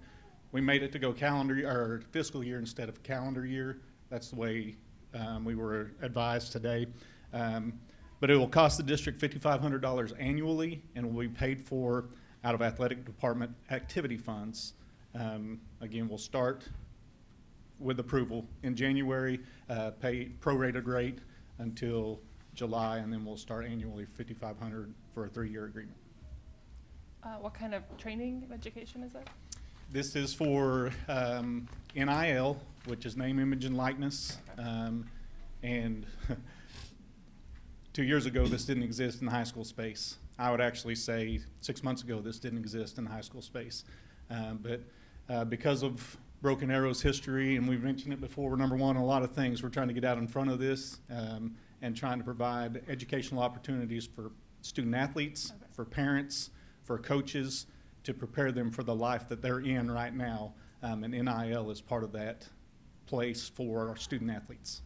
We made it to go or fiscal year instead of calendar year. That's the way we were advised today. But it will cost the district $5,500 annually and will be paid for out of athletic department activity funds. Again, we'll start with approval in January, pay prorated rate until July, and then we'll start annually $5,500 for a 3-year agreement. What kind of training and education is that? This is for NIL, which is name, image, and likeness. And 2 years ago, this didn't exist in the high school space. I would actually say 6 months ago, this didn't exist in the high school space. But because of Broken Arrow's history, and we've mentioned it before, we're number one on a lot of things. We're trying to get out in front of this and trying to provide educational opportunities for student athletes, for parents, for coaches, to prepare them for the life that they're in right now. And NIL is part of that place for our student athletes.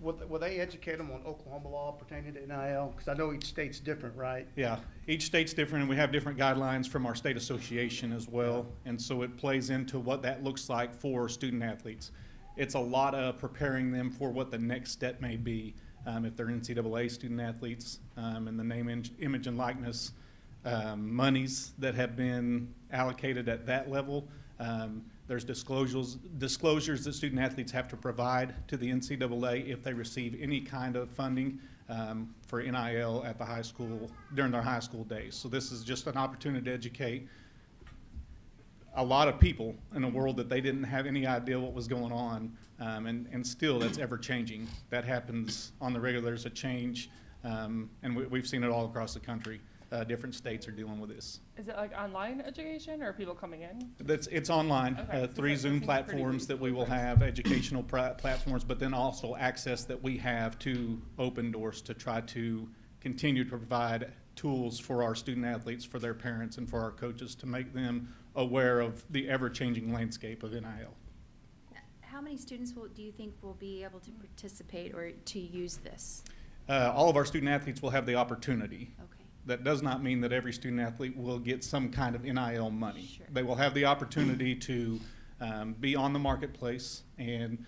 will they educate them on Oklahoma law pertaining to NIL? Because I know each state's different, right? Yeah, each state's different, and we have different guidelines from our state association as well, and so it plays into what that looks like for student athletes. It's a lot of preparing them for what the next step may be, if they're NCAA student athletes, and the name, image, and likeness monies that have been allocated at that level. There's disclosures that student athletes have to provide to the NCAA if they receive any kind of funding for NIL at the high school during their high school days. So this is just an opportunity to educate a lot of people in a world that they didn't have any idea what was going on, and still that's ever changing. That happens on the regular. There's a change, and we've seen it all across the country. Different states are dealing with this. Is it like online education or people coming in? It's online, Okay, so 3 that Zoom seems pretty platforms that we will have, educational platforms, but then also access that we have to Open Doors to try to continue to provide tools for our student athletes, for their parents, and for our coaches to make them aware of the ever-changing landscape of NIL. How many students do you think will be able to participate or to use this? All of our student athletes will have the opportunity. Okay. That does not mean that every student athlete will get some kind of NIL money. Sure. They will have the opportunity to be on the marketplace and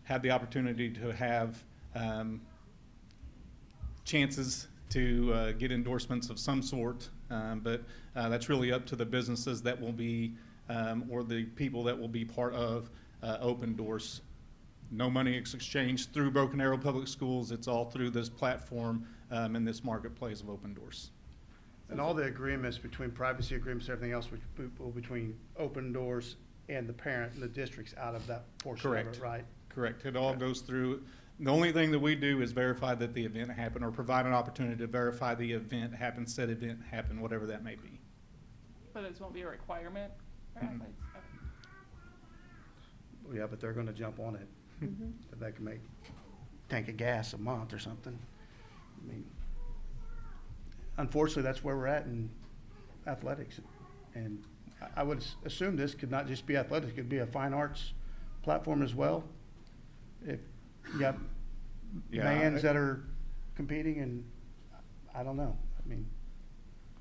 have the opportunity to have chances to get endorsements of some sort, but that's really up to the businesses that will be, or the people that will be part of Open Doors. No money is exchanged through Broken Arrow Public Schools. It's all through this platform and this marketplace of Open Doors. And all the agreements between privacy agreements, everything else between Open Doors and the parent and the district's out of that portion of it, right? Correct. It all goes through. The only thing that we do is verify that the event happened, or provide an opportunity to verify the event happened, said event happened, whatever that may be. But this won't be a requirement for Mm-mm. athletes? Okay. Yeah, but they're gonna jump on it. Mm-hmm. If they can make tank of gas a month or something. I mean, unfortunately, that's where we're at in athletics. And I would assume this could not just be athletics, it could be a fine arts platform as well. If you got bands that are competing, and I don't know. I mean,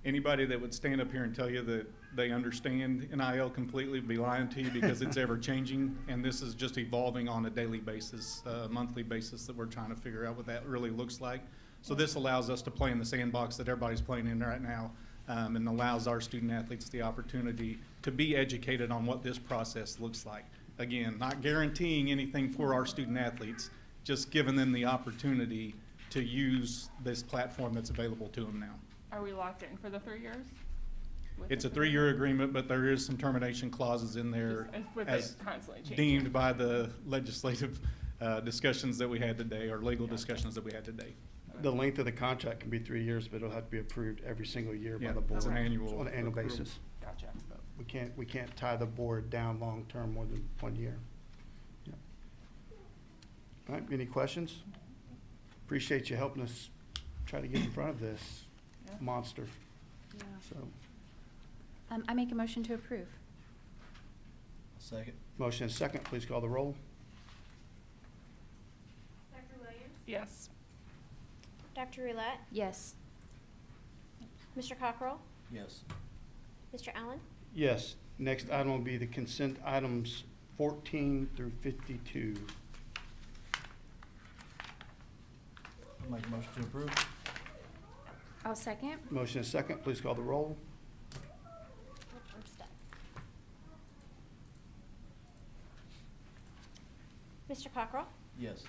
Anybody that would stand up here and tell you that they understand NIL completely would be lying to you, because it's ever changing, and this is just evolving on a daily basis, monthly basis, that we're trying to figure out what that really looks like. So this allows us to play in the sandbox that everybody's playing in right now, and allows our student athletes the opportunity to be educated on what this process looks like. Again, not guaranteeing anything for our student athletes, just giving them the opportunity to use this platform that's available to them now. Are we locked in for the 3 years? It's a 3-year agreement, but there is some termination clauses in there Just with as it constantly changing. deemed by the legislative discussions that we had today, or legal discussions that we had today. the length of the contract can be 3 years, but it'll have to be approved every single year by Yeah, the board. it's an annual On an annual approval. basis. Gotcha. We can't tie the board down long-term more than 1 year. Yeah. All right, any questions? Appreciate you helping us try to get in front of this Yeah. monster. Yeah. So, I make a motion to approve. Second. motion and second, please call the roll. Dr. Williams? Yes. Dr. Roulette? Yes. Mr. Cockrell? Yes. Mr. Allen? Yes, next item will be the consent items 14 through 52. Make a motion to approve. I'll second. Motion and second, please call the roll. I'm stuck. Mr. Cockrell? Yes.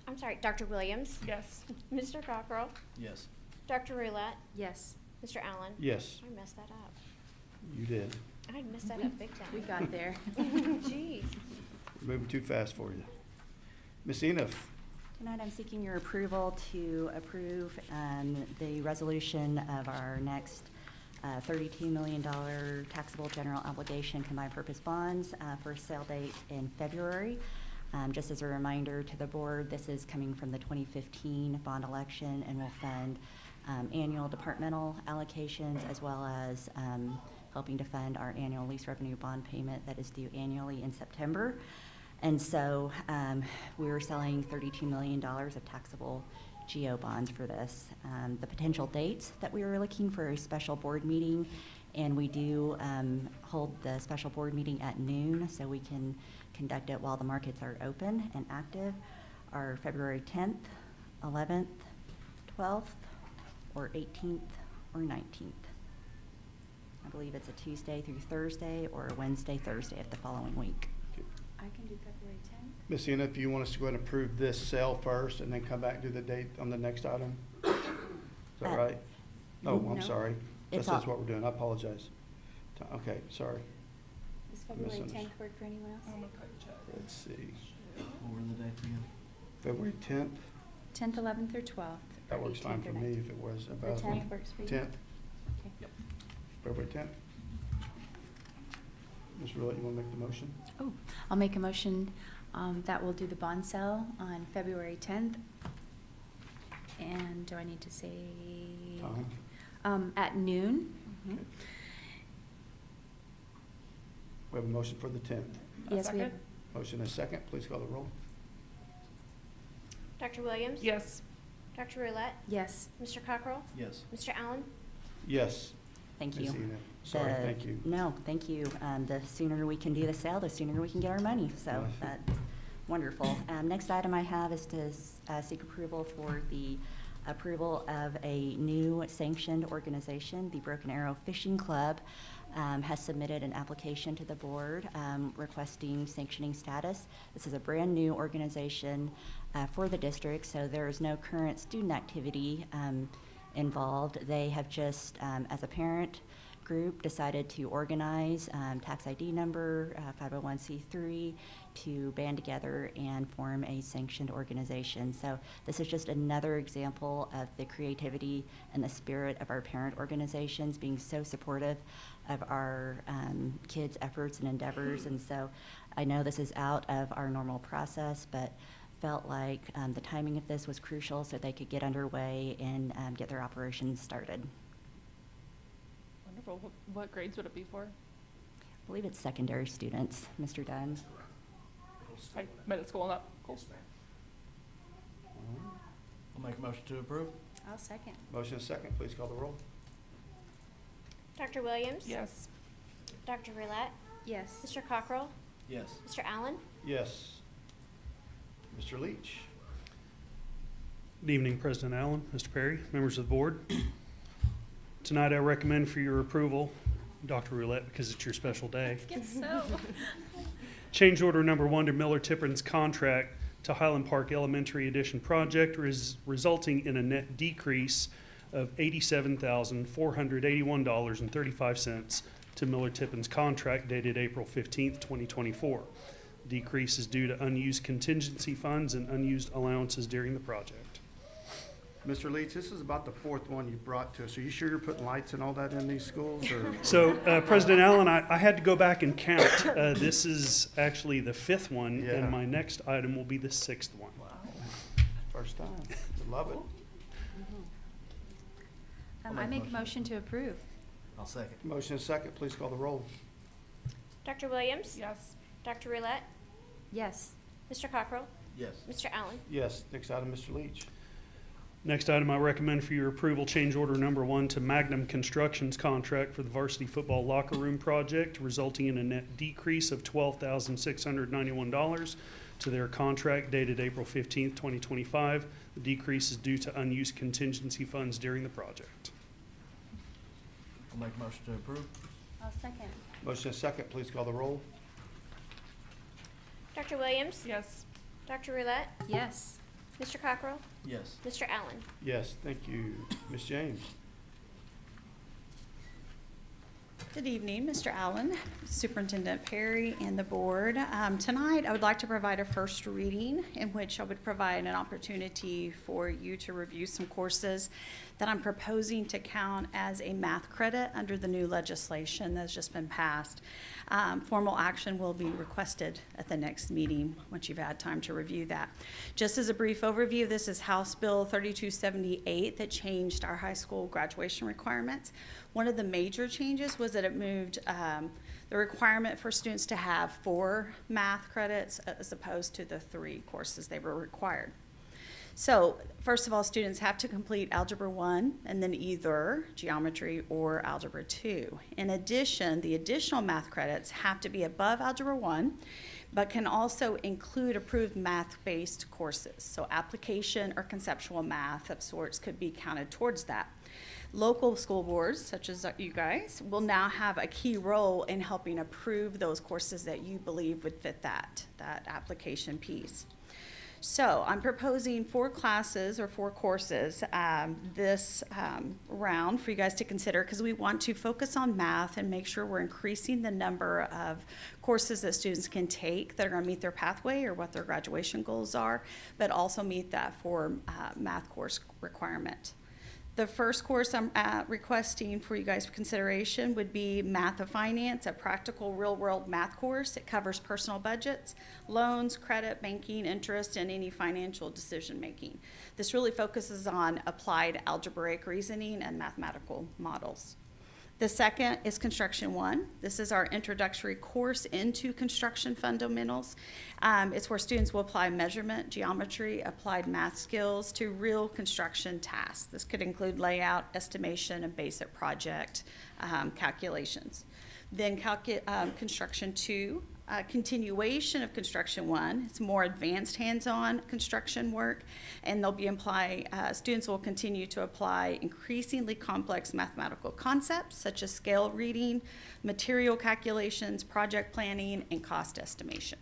I'm sorry, Dr. Williams? Yes. Mr. Cockrell? Yes. Dr. Roulette? Yes. Mr. Allen? Yes, I messed that up. you did. I messed that up big time. We got there. Jeez. Moving too fast for you. Ms. Eniff, Tonight, I'm seeking your approval to approve the resolution of our next $32 million taxable general obligation combined purpose bonds for sale date in February. Just as a reminder to the board, this is coming from the 2015 bond election and will fund annual departmental allocations, as well as helping to fund our annual lease revenue bond payment that is due annually in September. And so we were selling $32 million of taxable GO bonds for this. The potential dates that we were looking for a special board meeting, and we do hold the special board meeting at noon, so we can conduct it while the markets are open and active, are February 10th, 11th, 12th, or 18th, or 19th. I believe it's a Tuesday through Thursday or a Wednesday, Thursday of the following week. I can do February 10th. Ms. Ena, if you want us to go ahead and approve this sale first and then come back and do the date on the next item? Is that right? Oh, I'm no. sorry. It's That's all- what we're doing. I apologize. Okay, sorry. Does February Misunderstood. 10th work for anyone else? Let's see. What were the dates again? February 10th? 10th, 11th, or 12th? That or works fine 18th for or me 19th? if it was The about. 10th works for you? 10th, Okay. February 10th. Ms. Roulette, you want to make the motion? Oh, I'll make a motion that we'll do the bond sale on February 10th. And do I need to say? Time? At noon. Okay. We have a motion for the 10th. Yes, we have. Motion and a second. Please call the roll. Dr. Williams? Yes. Dr. Roulette? Yes. Mr. Cockrell? Yes. Mr. Allen? Yes. Thank Ms. you. Ena. Sorry, The- thank you. No, thank you. The sooner we can do the sale, the sooner we can get our money, so Yes. that's wonderful. Next item I have is to seek approval for the approval of a new sanctioned organization. The Broken Arrow Fishing Club has submitted an application to the board requesting sanctioning status. This is a brand-new organization for the district, so there is no current student activity involved. They have just, as a parent group, decided to organize tax ID number, 501c3, to band together and form a sanctioned organization. So this is just another example of the creativity and the spirit of our parent organizations being so supportive of our kids' efforts and endeavors. And so I know this is out of our normal process, but felt like the timing of this was crucial so they could get underway and get their operations started. Wonderful. What grades would it be for? I believe it's secondary students, Mr. Dunn. Like middle school and up. Cool. I'll make a motion to approve. I'll second. Motion and a second. Please call the roll. Dr. Williams? Yes. Dr. Roulette? Yes. Mr. Cockrell? Yes. Mr. Allen? Yes. Mr. Leach? Good evening, President Allen, Mr. Perry, members of the board. Tonight I recommend for your approval, Dr. Roulette, because it's your special day. Guess so. Change order number 1 to Miller Tippin's contract to Highland Park Elementary Addition project resulting in a net decrease of $87,481.35 to Miller Tippin's contract dated April 15th, 2024. Decrease is due to unused contingency funds and unused allowances during the project. Mr. Leach, this is about the fourth one you brought to us. Are you sure you're putting lights and all that in these schools, or? So, President Allen, I had to go back and count. This is actually the 5th one, Yeah. and my next item will be the 6th one. First time. Love it. I make a motion to approve. I'll second. Motion and a second. Please call the roll. Dr. Williams? Yes. Dr. Roulette? Yes. Mr. Cockrell? Yes. Mr. Allen? Yes. Next item, Mr. Leach. Next item, I recommend for your approval, change order number 1 to Magnum Construction's contract for the varsity football locker room project, resulting in a net decrease of $12,691 to their contract dated April 15th, 2025. The decrease is due to unused contingency funds during the project. I'll make a motion to approve. I'll second. Motion and a second. Please call the roll. Dr. Williams? Yes. Dr. Roulette? Yes. Mr. Cockrell? Yes. Mr. Allen? Yes. Thank you. Ms. James? Good evening, Mr. Allen, Superintendent Perry, and the board. Tonight, I would like to provide a first reading in which I would provide an opportunity for you to review some courses that I'm proposing to count as a math credit under the new legislation that's just been passed. Formal action will be requested at the next meeting once you've had time to review that. Just as a brief overview, this is House Bill 3278 that changed our high school graduation requirements. One of the major changes was that it moved the requirement for students to have 4 math credits as opposed to the 3 courses they were required. So first of all, students have to complete Algebra 1 and then either Geometry or Algebra 2. In addition, the additional math credits have to be above Algebra 1, but can also include approved math-based courses. So application or conceptual math of sorts could be counted towards that. Local school boards, such as you guys, will now have a key role in helping approve those courses that you believe would fit that application piece. So I'm proposing 4 classes or 4 courses this round for you guys to consider, because we want to focus on math and make sure we're increasing the number of courses that students can take that are going to meet their pathway or what their graduation goals are, but also meet that 4 math course requirement. The first course I'm requesting for you guys for consideration would be Math of Finance, a practical real-world math course. It covers personal budgets, loans, credit, banking, interest, and any financial decision-making. This really focuses on applied algebraic reasoning and mathematical models. The second is Construction 1. This is our introductory course into construction fundamentals. It's where students will apply measurement, geometry, applied math skills to real construction tasks. This could include layout, estimation, and basic project calculations. Then Construction 2, continuation of Construction 1. It's more advanced hands-on construction work, and students will continue to apply increasingly complex mathematical concepts such as scale reading, material calculations, project planning, and cost estimation.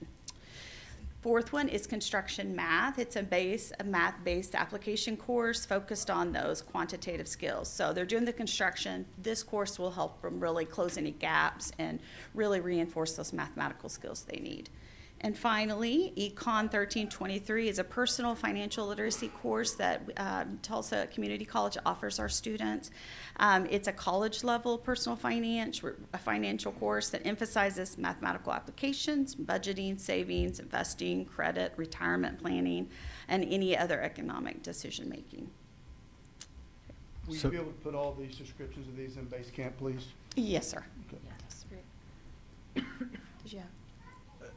Fourth one is Construction Math. It's a math-based application course focused on those quantitative skills. So they're doing the construction. This course will help them really close any gaps and really reinforce those mathematical skills they need. And finally, Econ 1323 is a personal financial literacy course that Tulsa Community College offers our students. It's a college-level personal financial course that emphasizes mathematical applications, budgeting, savings, investing, credit, retirement planning, and any other economic decision-making. Will you be able to put all these descriptions of these in Basecamp, please? Yes, sir. Okay. Yes. Did you have?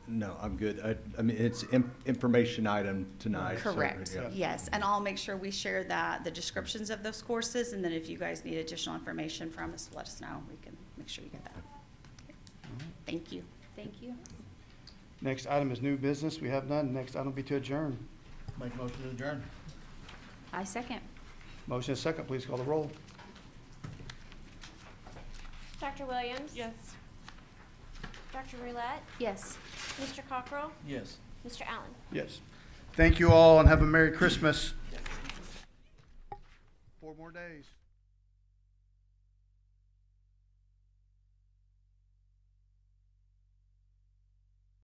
No, I'm good. I mean, it's information item tonight. Correct, So, yeah. yes, and I'll make sure we share the descriptions of those courses, and then if you guys need additional information from us, let us know. We can make sure you get that. Thank you. Thank you. Next item is new business. We have none. Next item will be to adjourn. Make motion to adjourn. I second. Motion is second. Please call the roll. Dr. Williams? Yes. Dr. Roulette? Yes. Mr. Cockrell? Yes. Mr. Allen? Yes. Thank you all and have a Merry Christmas. 4 more days.